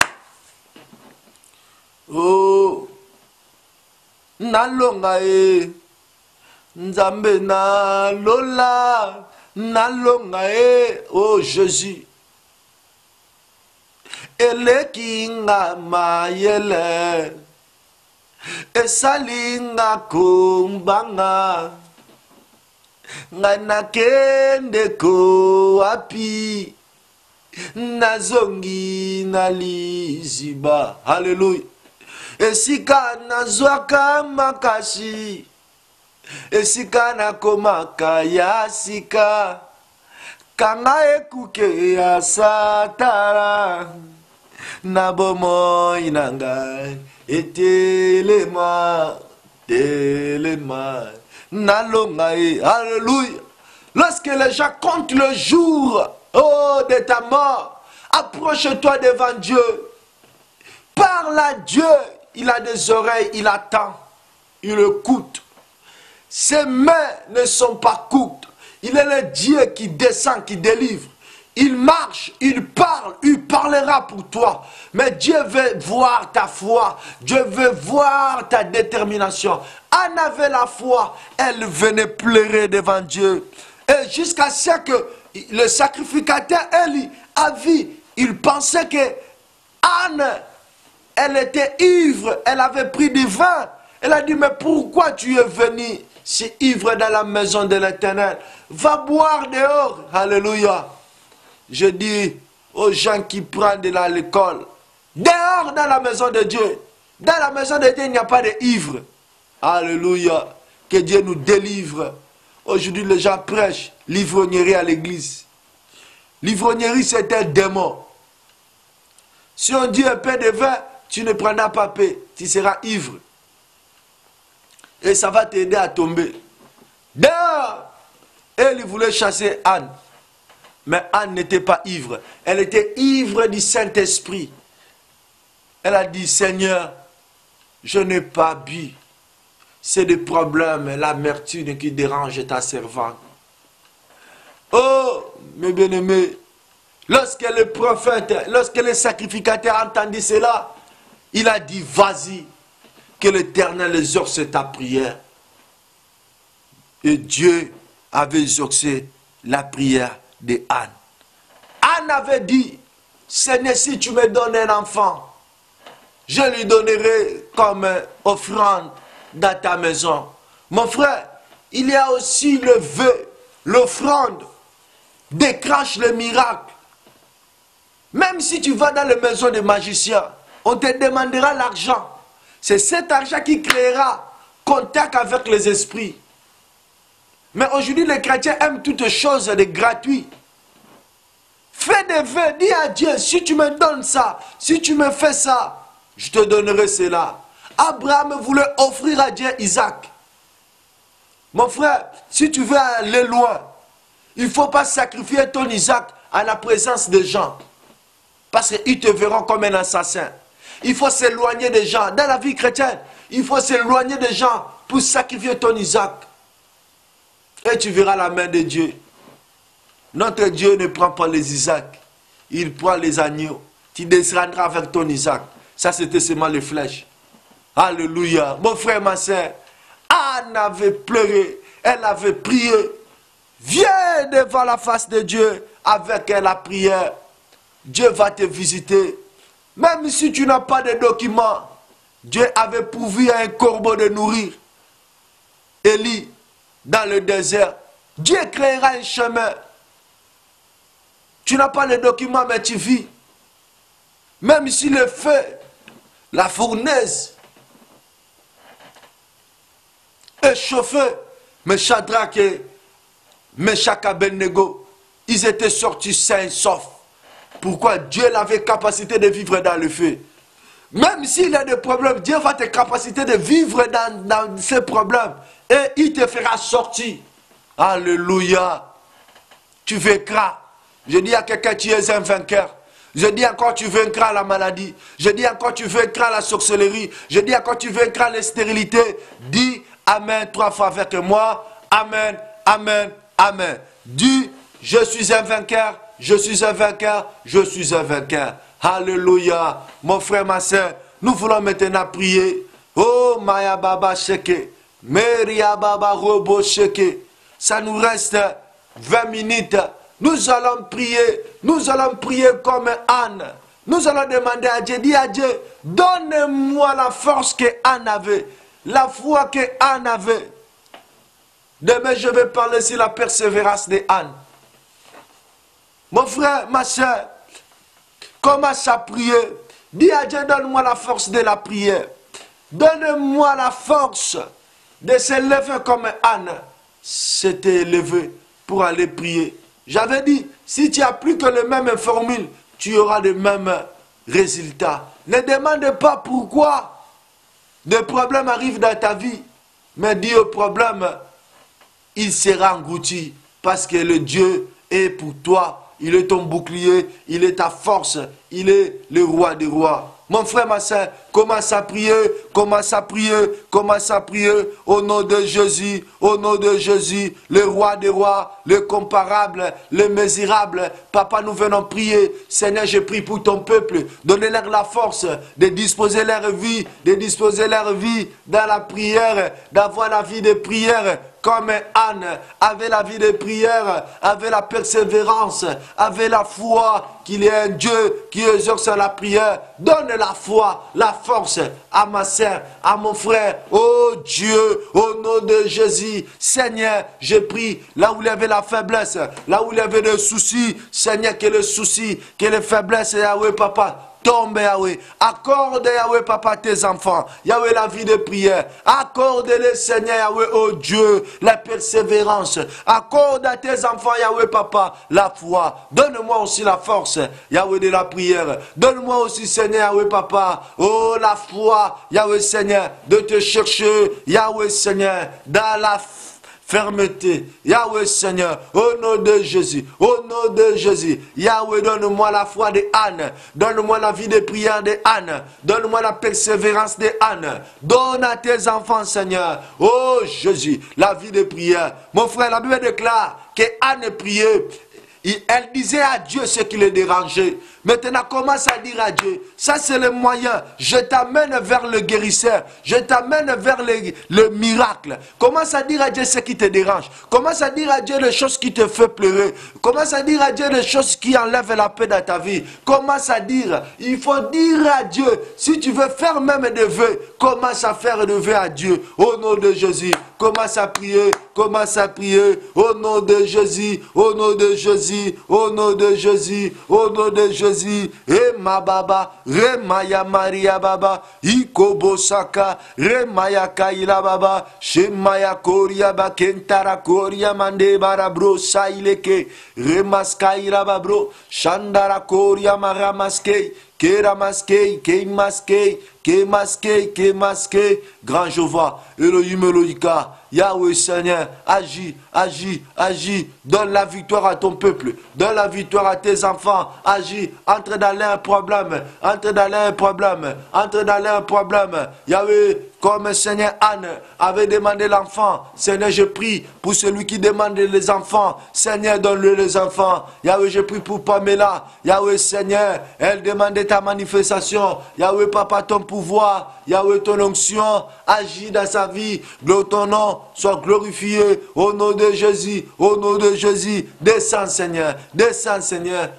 Oh. Nalonga e. Nzambe na lola. Nalonga e. Oh Jésus. Elekinga mayele esalinga kumbanga ngana kende ko api nazongi na liziba. Hallelujah. Esika nazwaka makasi esika nakomaka ya sika kanga ekuke ya satara Nabomo inangai. Etelema. Telema. Nalongai. Alléluia. Lorsque les gens comptent le jour, oh, de ta mort, approche-toi devant Dieu. Parle à Dieu. Il a des oreilles, il attend. Il écoute. Ses mains ne sont pas courtes. Il est le Dieu qui descend, qui délivre. Il marche, il parle, il parlera pour toi. Mais Dieu veut voir ta foi. Dieu veut voir ta détermination. Anne avait la foi. Elle venait pleurer devant Dieu. Et jusqu'à ce que le sacrificateur Élie a vu, il pensait que Anne, elle était ivre, elle avait pris du vin. Elle a dit, mais pourquoi tu es venu si ivre dans la maison de l'Éternel? Va boire dehors. Alléluia. Je dis aux gens qui prennent de l'alcool, dehors dans la maison de Dieu. Dans la maison de Dieu, il n'y a pas d'ivre. Alléluia. Que Dieu nous délivre. Aujourd'hui, les gens prêchent l'ivrognerie à l'église. L'ivrognerie, c'est un démon. Si on dit un peu de vin, tu ne prendras pas paix. Tu seras ivre. Et ça va t'aider à tomber. Dehors, il voulait chasser Anne. Mais Anne n'était pas ivre. Elle était ivre du Saint-Esprit. Elle a dit, Seigneur, je n'ai pas bu. C'est le problème, l'amertume qui dérange ta servante. Oh, mes bien-aimés, lorsque le prophète, lorsque le sacrificateur a entendu cela, il a dit, vas-y, que l'Éternel exauce ta prière. Et Dieu avait exaucé la prière de Anne. Anne avait dit, Seigneur, si tu me donnes un enfant, je lui donnerai comme offrande dans ta maison. Mon frère, il y a aussi le vœu, l'offrande, déclenche le miracle. Même si tu vas dans les maisons des magiciens, on te demandera l'argent. C'est cet argent qui créera contact avec les esprits. Mais aujourd'hui, les chrétiens aiment toutes choses de gratuit. Fais des vœux, dis à Dieu, si tu me donnes ça, si tu me fais ça, je te donnerai cela. Abraham voulait offrir à Dieu Isaac. Mon frère, si tu veux aller loin, il ne faut pas sacrifier ton Isaac à la présence des gens. Parce qu'ils te verront comme un assassin. Il faut s'éloigner des gens. Dans la vie chrétienne, il faut s'éloigner des gens pour sacrifier ton Isaac. Et tu verras la main de Dieu. Notre Dieu ne prend pas les Isaac. Il prend les agneaux. Tu descendras avec ton Isaac. Ça, c'était seulement les flèches. Alléluia. Mon frère, ma soeur, Anne avait pleuré. Elle avait prié. Viens devant la face de Dieu avec la prière. Dieu va te visiter. Même si tu n'as pas de documents, Dieu avait pourvu à un corbeau de nourrir Élie dans le désert. Dieu créera un chemin. Tu n'as pas de documents, mais tu vis. Même si le feu, la fournaise est chauffée, mais Shadrach et Meshach et Abednego, ils étaient sortis sains et saufs. Pourquoi? Dieu avait capacité de vivre dans le feu. Même s'il y a des problèmes, Dieu va te capaciter de vivre dans ces problèmes. Et il te fera sortir. Alléluia. Tu vaincras. Je dis à quelqu'un, tu es un vainqueur. Je dis encore, tu vaincras la maladie. Je dis encore, tu vaincras la sorcellerie. Je dis encore, tu vaincras la stérilité. Dis Amen 3 fois avec moi. Amen, Amen, Amen. Dis, je suis un vainqueur. Je suis un vainqueur, je suis un vainqueur. Alléluia. Mon frère, ma soeur, nous voulons maintenant prier. Oh, Maya Baba Sheke. Meria Baba Robo Sheke. Ça nous reste 20 minutes. Nous allons prier. Nous allons prier comme Anne. Nous allons demander à Dieu. Dis à Dieu, donne-moi la force que Anne avait. La foi que Anne avait. Demain, je vais parler sur la persévérance de Anne. Mon frère, ma soeur, commence à prier. Dis à Dieu, donne-moi la force de la prière. Donne-moi la force de se lever comme Anne s'était levée pour aller prier. J'avais dit, si tu n'as plus que les mêmes formules, tu auras les mêmes résultat. Ne demande pas pourquoi des problèmes arrivent dans ta vie, mais dis au problème, il sera englouti parce que le Dieu est pour toi. Il est ton bouclier, il est ta force, il est le roi des rois. Mon frère, ma soeur, commence à prier, commence à prier, commence à prier au nom de Jésus, au nom de Jésus, le roi des rois, le comparable, le mesurable. Papa, nous venons prier. Seigneur, je prie pour ton peuple. Donnez-leur la force de disposer leur vie, dans la prière, d'avoir la vie de prière. Comme Anne avait la vie de prière, avait la persévérance, avait la foi qu'il y a un Dieu qui exerce la prière. Donne la foi, la force à ma sœur, à mon frère. Oh Dieu, au nom de Jésus, Seigneur, je prie là où il y avait la faiblesse, là où il y avait des soucis, Seigneur, que le souci, que les faiblesses, Yahweh, Papa, tombe, Yahweh. Accorde, Yahweh, Papa, tes enfants. Yahweh, la vie de prière. Accorde-les, Seigneur, Yahweh, oh Dieu, la persévérance. Accorde à tes enfants, Yahweh, Papa, la foi. Donne-moi aussi la force, Yahweh, de la prière. Donne-moi aussi, Seigneur, Yahweh, Papa, oh, la foi, Yahweh, Seigneur, de te chercher, Yahweh, Seigneur, dans la fermeté. Yahweh Seigneur, au nom de Jésus, au nom de Jésus. Yahweh, donne-moi la foi de Anne. Donne-moi la vie de prière de Anne. Donne-moi la persévérance de Anne. Donne à tes enfants, Seigneur. Oh Jésus, la vie de prière. Mon frère, la Bible déclare que Anne priait. Elle disait à Dieu ce qui le dérangeait. Maintenant, commence à dire à Dieu, ça c'est le moyen. Je t'amène vers le guérisseur. Je t'amène vers le miracle. Commence à dire à Dieu ce qui te dérange. Commence à dire à Dieu les choses qui te font pleurer. Commence à dire à Dieu les choses qui enlèvent la paix dans ta vie. Commence à dire, il faut dire à Dieu, si tu veux faire même des vœux, commence à faire des vœux à Dieu. Au nom de Jésus, commence à prier. Commence à prier au nom de Jésus, au nom de Jésus, au nom de Jésus, au nom de Jésus. Et ma baba, remaya Maria baba, ikobo saka, remaya kaila baba, shemaya koria bakentara koria mande barabro saileke, remaskaila babro, shandara koria maramaske. Grand Jéhovah, Elohim Elohika, Yahweh Seigneur, agis, agis, agis, donne la victoire à ton peuple, donne la victoire à tes enfants, agis, entre dans leur problème, entre dans leur problème, entre dans leur problème, Yahweh, comme Seigneur Anne avait demandé l'enfant, Seigneur, je prie pour celui qui demande les enfants, Seigneur, donne-le les enfants, Yahweh, je prie pour Pamela, Yahweh Seigneur, elle demandait ta manifestation, Yahweh Papa, ton pouvoir, Yahweh, ton onction, agis dans sa vie, que ton nom soit glorifié, au nom de Jésus, au nom de Jésus, descends Seigneur,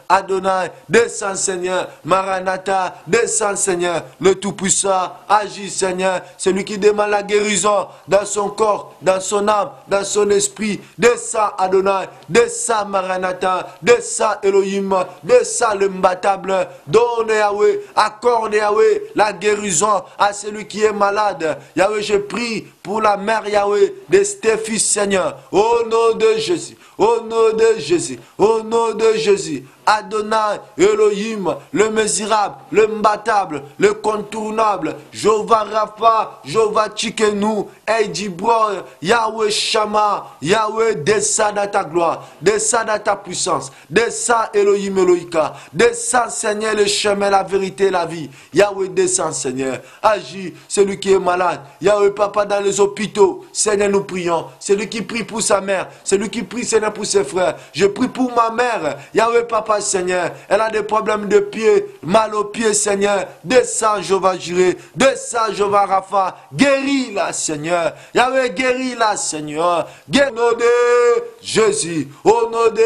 Adonai, descends Seigneur, Maranatha, descends Seigneur, le Tout-Puissant, agis Seigneur, celui qui demande la guérison dans son corps, dans son âme, dans son esprit, descends Adonai, descends Maranatha, descends Elohim, descends le imbattable, donne Yahweh, accorde Yahweh la guérison à celui qui est malade. Yahweh, je prie pour la mère Yahweh de Stéphie Seigneur, au nom de Jésus, au nom de Jésus, au nom de Jésus. Adonai, Elohim, le mesurable, le imbattable, le contournable, Jéhovah Rapha, Jéhovah Tchikenu, Eidibro, Yahweh Shama, Yahweh, descends dans ta gloire, descends dans ta puissance, descends Elohim Elohika, descends Seigneur le chemin, la vérité, la vie. Yahweh, descends Seigneur, agis, celui qui est malade, Yahweh Papa dans les hôpitaux, Seigneur nous prions, celui qui prie pour sa mère, celui qui prie Seigneur pour ses frères, je prie pour ma mère, Yahweh Papa Seigneur, elle a des problèmes de pied, mal aux pieds Seigneur, descends Jéhovah Jireh, descends Jéhovah Rapha, guéris-la Seigneur, Yahweh guéris-la Seigneur, au nom de Jésus, au nom de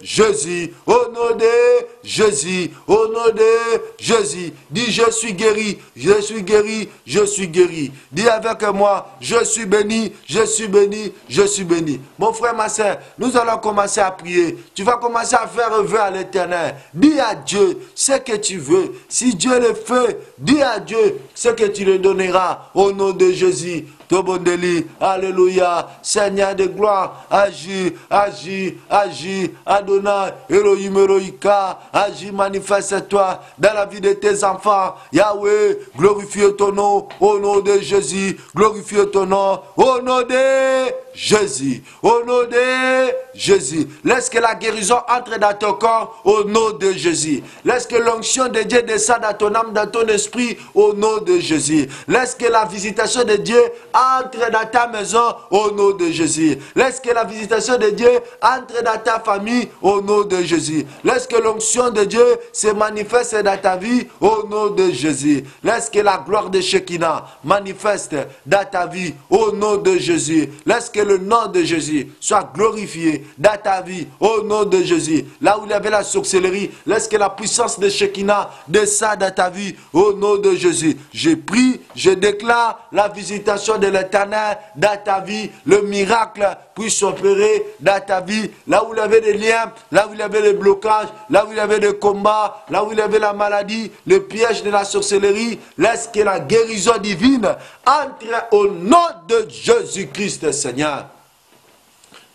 Jésus, au nom de Jésus, au nom de Jésus, dis je suis guéri, je suis guéri, je suis guéri, dis avec moi, je suis béni, je suis béni, je suis béni. Mon frère, ma soeur, nous allons commencer à prier, tu vas commencer à faire un vœu à l'Éternel, dis à Dieu ce que tu veux, si Dieu le fait, dis à Dieu ce que tu le donneras, au nom de Jésus, Tobondeli, alléluia, Seigneur de gloire, agis, agis, agis, Adonai, Elohim, Eloïka, agis, manifeste-toi dans la vie de tes enfants, Yahweh, glorifie ton nom, au nom de Jésus, glorifie ton nom, au nom de Jésus, au nom de Jésus. Laisse que la guérison entre dans ton corps au nom de Jésus. Laisse que l'onction de Dieu descende dans ton âme, dans ton esprit au nom de Jésus. Laisse que la visitation de Dieu entre dans ta maison au nom de Jésus. Laisse que la visitation de Dieu entre dans ta famille au nom de Jésus. Laisse que l'onction de Dieu se manifeste dans ta vie au nom de Jésus. Laisse que la gloire de Shekinah manifeste dans ta vie au nom de Jésus. Laisse que le nom de Jésus soit glorifié dans ta vie au nom de Jésus. Là où il y avait la sorcellerie, laisse que la puissance de Shekinah descende dans ta vie au nom de Jésus. Je prie, je déclare la visitation de l'Éternel dans ta vie, le miracle puisse opérer dans ta vie, là où il y avait des liens, là où il y avait des blocages, là où il y avait des combats, là où il y avait la maladie, le piège de la sorcellerie. Laisse que la guérison divine entre au nom de Jésus-Christ, Seigneur.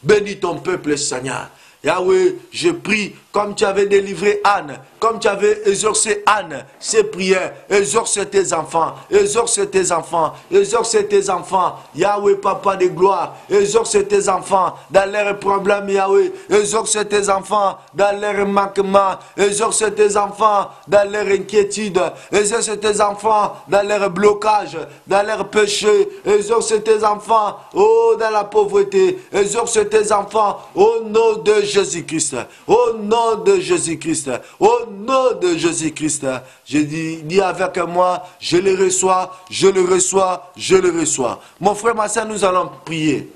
Bénis ton peuple, Seigneur. Yahweh, je prie comme tu avais délivré Anne, comme tu avais exaucé Anne, ces prières, exauce tes enfants, exauce tes enfants, exauce tes enfants, Yahweh, Papa de gloire, exauce tes enfants dans leurs problèmes, Yahweh, exauce tes enfants dans leurs manquements, exauce tes enfants dans leurs inquiétudes, exauce tes enfants dans leurs blocages, dans leurs péchés, exauce tes enfants, oh, dans la pauvreté, exauce tes enfants, au nom de Jésus-Christ, au nom de Jésus-Christ, au nom de Jésus-Christ. Je dis avec moi, je le reçois, je le reçois, je le reçois. Mon frère, ma soeur, nous allons prier.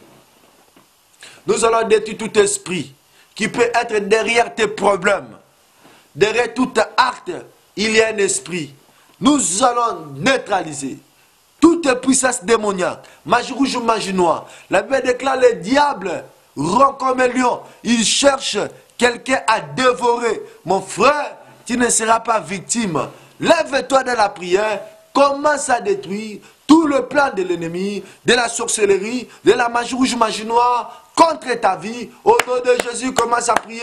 Nous allons détruire tout esprit qui peut être derrière tes problèmes. Derrière tout acte, il y a un esprit. Nous allons neutraliser toute puissance démoniaque, magie rouge ou magie noire. La Bible déclare le diable rond comme un lion. Il cherche quelqu'un à dévorer. Mon frère, tu ne seras pas victime. Lève-toi dans la prière. Commence à détruire tout le plan de l'ennemi, de la sorcellerie, de la magie rouge, magie noire, contre ta vie. Au nom de Jésus, commence à prier.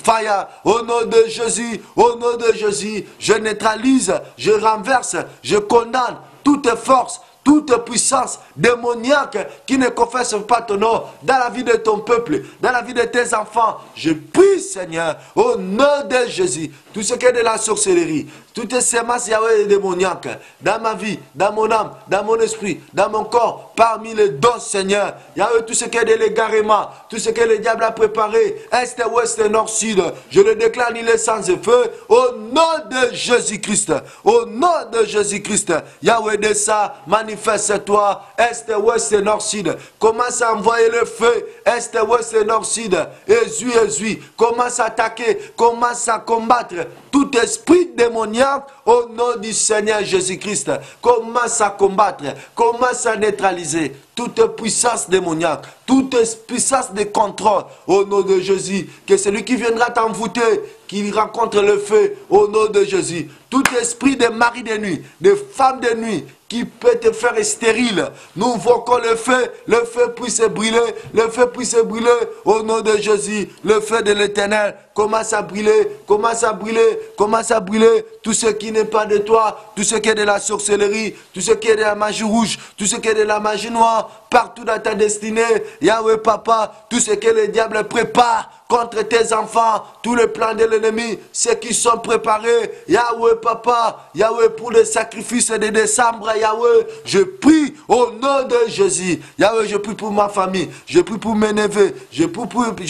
Fire. Au nom de Jésus, au nom de Jésus, je neutralise, je renverse, je condamne toute force, toute puissance démoniaque qui ne confesse pas ton nom dans la vie de ton peuple, dans la vie de tes enfants. Je prie, Seigneur, au nom de Jésus, tout ce qui est de la sorcellerie, toutes ces semences Yahweh démoniaques, dans ma vie, dans mon âme, dans mon esprit, dans mon corps, parmi les dons, Seigneur, Yahweh, tout ce qui est de l'égarement, tout ce que le diable a préparé, est, ouest, nord, sud, je le déclare, il est sans feu, au nom de Jésus-Christ, au nom de Jésus-Christ, Yahweh de ça, manifeste-toi, est, ouest, nord, sud, commence à envoyer le feu, est, ouest, nord, sud, Jésus, commence à attaquer, commence à combattre tout esprit démoniaque au nom du Seigneur Jésus-Christ. Commence à combattre, commence à neutraliser toute puissance démoniaque, toute puissance de contrôle au nom de Jésus. Que celui qui viendra t'envoûter, qu'il rencontre le feu au nom de Jésus. Tout esprit de mari de nuit, de femme de nuit, qui peut te faire stérile. Nous invoquons le feu puisse brûler, le feu puisse brûler au nom de Jésus, le feu de l'Éternel commence à brûler, commence à brûler, commence à brûler tout ce qui n'est pas de toi, tout ce qui est de la sorcellerie, tout ce qui est de la magie rouge, tout ce qui est de la magie noire, partout dans ta destinée, Yahweh Papa, tout ce que le diable prépare contre tes enfants, tous les plans de l'ennemi, ceux qui sont préparés, Yahweh Papa, Yahweh pour le sacrifice de décembre, Yahweh, je prie au nom de Jésus, Yahweh, je prie pour ma famille, je prie pour mes neveux, je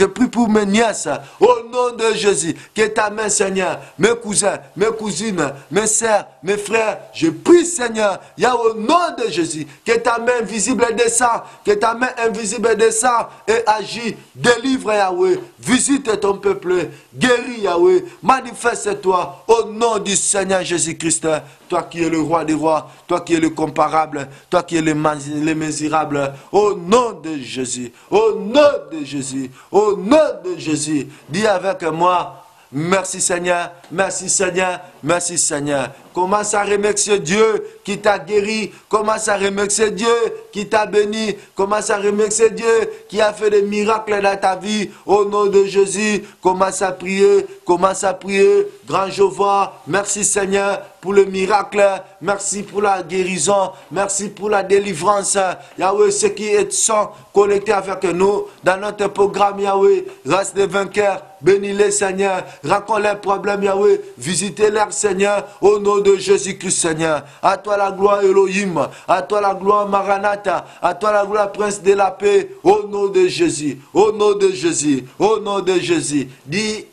prie pour mes nièces, au nom de Jésus, que ta main, Seigneur, mes cousins, mes cousines, mes sœurs, mes frères, je prie, Seigneur, Yahweh, au nom de Jésus, que ta main invisible descend, que ta main invisible descend et agit, délivre, Yahweh, visite ton peuple, guéris, Yahweh, manifeste-toi au nom du Seigneur Jésus-Christ, toi qui es le roi des rois, toi qui es le comparable, toi qui es le misérable, au nom de Jésus, au nom de Jésus, au nom de Jésus, dis avec moi, Merci Seigneur, merci Seigneur, merci Seigneur. Commence à remercier Dieu qui t'a guéri. Commence à remercier Dieu qui t'a béni. Commence à remercier Dieu qui a fait des miracles dans ta vie. Au nom de Jésus, commence à prier. Commence à prier. Grand Jéhovah, merci Seigneur pour le miracle. Merci pour la guérison. Merci pour la délivrance. Yahweh, ceux qui sont connectés avec nous dans notre programme, Yahweh, race des vainqueurs. Bénis-les, Seigneur. Raconte leurs problèmes, Yahweh. Visitez-les, Seigneur, au nom de Jésus-Christ, Seigneur. À toi la gloire, Elohim. À toi la gloire, Maranatha. À toi la gloire, Prince de la paix. Au nom de Jésus. Au nom de Jésus. Au nom de Jésus. Dis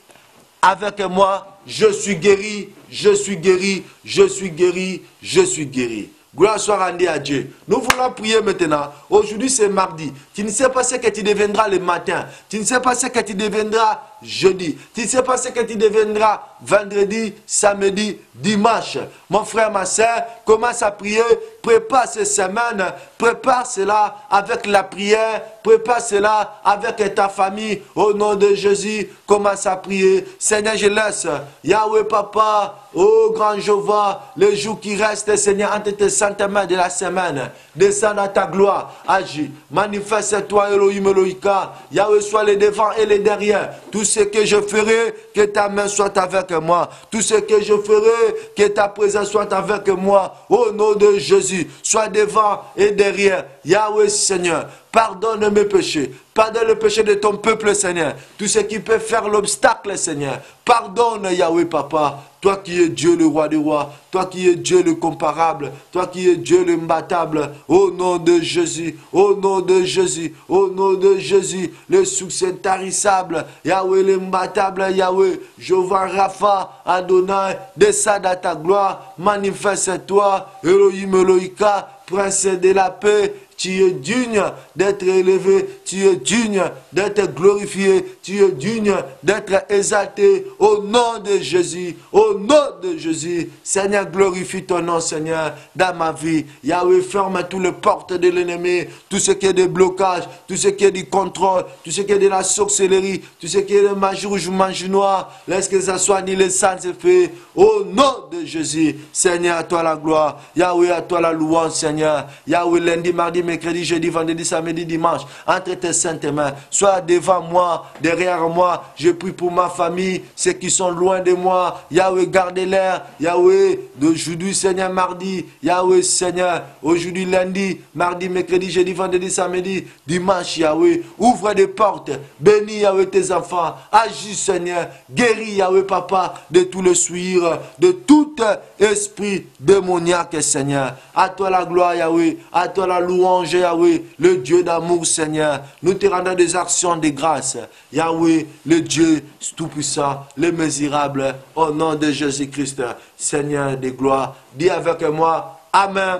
avec moi, je suis guéri, je suis guéri, je suis guéri, je suis guéri. Gloire soit rendue à Dieu. Nous voulons prier maintenant. Aujourd'hui c'est mardi. Tu ne sais pas ce que tu deviendras le matin. Tu ne sais pas ce que tu deviendras jeudi. Tu ne sais pas ce que tu deviendras vendredi, samedi, dimanche. Mon frère, ma soeur, commence à prier. Prépare ces semaines. Prépare cela avec la prière. Prépare cela avec ta famille. Au nom de Jésus, commence à prier. Seigneur, je laisse Yahweh Papa, oh grand Jéhovah, les jours qui restent, Seigneur, entre tes saintes mains de la semaine. Descends dans ta gloire. Agis. Manifeste-toi, Elohim, Elohika. Yahweh, soit les devants et les derrière. Tout ce que je ferai, que ta main soit avec moi. Tout ce que je ferai, que ta présence soit avec moi. Au nom de Jésus, sois devant et derrière. Yahweh, Seigneur, pardonne mes péchés. Pardonne le péché de ton peuple, Seigneur. Tout ce qui peut faire l'obstacle, Seigneur. Pardonne, Yahweh, Papa. Toi qui es Dieu, le roi des rois. Toi qui es Dieu, le comparable. Toi qui es Dieu, l'imbattable. Au nom de Jésus. Au nom de Jésus. Au nom de Jésus. Le succès tarissable. Yahweh, l'imbattable. Yahweh. Jéhovah Rapha. Adonai. Descends dans ta gloire. Manifeste-toi. Elohim, Elohika. Prince de la paix. Tu es digne d'être élevé, tu es digne d'être glorifié, tu es digne d'être exalté au nom de Jésus, au nom de Jésus. Seigneur, glorifie ton nom, Seigneur, dans ma vie. Yahweh, ferme toutes les portes de l'ennemi, tout ce qui est des blocages, tout ce qui est du contrôle, tout ce qui est de la sorcellerie, tout ce qui est de magie rouge ou magie noire. Laisse que ça soit ni les sans effet. Au nom de Jésus, Seigneur, à toi la gloire. Yahweh, à toi la louange, Seigneur. Yahweh, lundi, mardi, mercredi, jeudi, vendredi, samedi, dimanche, entre tes saintes mains, sois devant moi, derrière moi, je prie pour ma famille, ceux qui sont loin de moi, Yahweh, gardez-les, Yahweh, d'aujourd'hui, Seigneur, mardi, Yahweh, Seigneur, aujourd'hui, lundi, mardi, mercredi, jeudi, vendredi, samedi, dimanche, Yahweh, ouvre des portes, bénis, Yahweh, tes enfants, agis, Seigneur, guéris, Yahweh, Papa, de tout le suivre, de tout esprit démoniaque, Seigneur, à toi la gloire, Yahweh, à toi la louange, Yahweh, le Dieu d'amour, Seigneur. Nous te rendons des actions de grâce. Yahweh, le Dieu tout-puissant, le misérable, au nom de Jésus-Christ, Seigneur de gloire. Dis avec moi, Amen,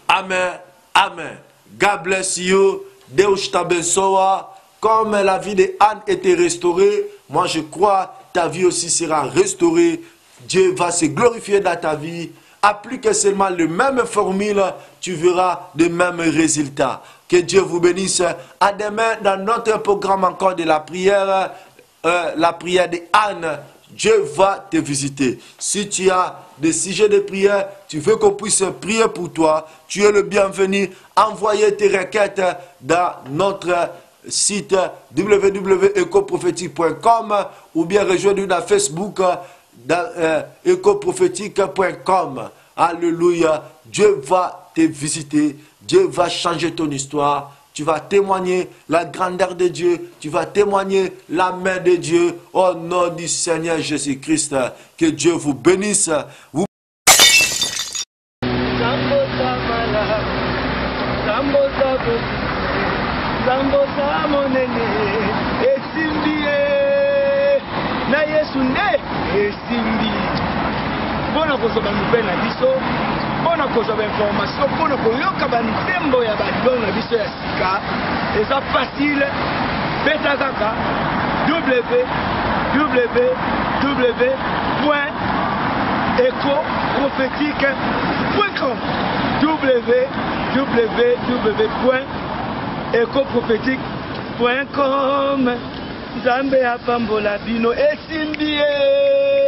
Amen, Amen. God bless you. Deus t'abençoa. Comme la vie de Anne était restaurée, moi je crois ta vie aussi sera restaurée. Dieu va se glorifier dans ta vie. Applique seulement le même formule, tu verras de mêmes résultats. Que Dieu vous bénisse. À demain dans notre programme encore de la prière de Anne. Dieu va te visiter. Si tu as des sujets de prière, tu veux qu'on puisse prier pour toi, tu es le bienvenu. Envoyez tes requêtes dans notre site www.ecoprophétique.com ou bien rejoindre-nous dans Facebook dans ecoprophétique.com. Alléluia. Dieu va te visiter. Dieu va changer ton histoire. Tu vas témoigner la grandeur de Dieu. Tu vas témoigner la main de Dieu. Au nom du Seigneur Jésus-Christ. Que Dieu vous bénisse. Vous... Bona kozoba nouvelle na biso, bona kozoba information, bona koyoka banzembo ya badon na biso ya sika. Eza facile, beta kaka www.ecoprophétique.com www.ecoprophétique.com Nzambe apambola bino esimbi ye.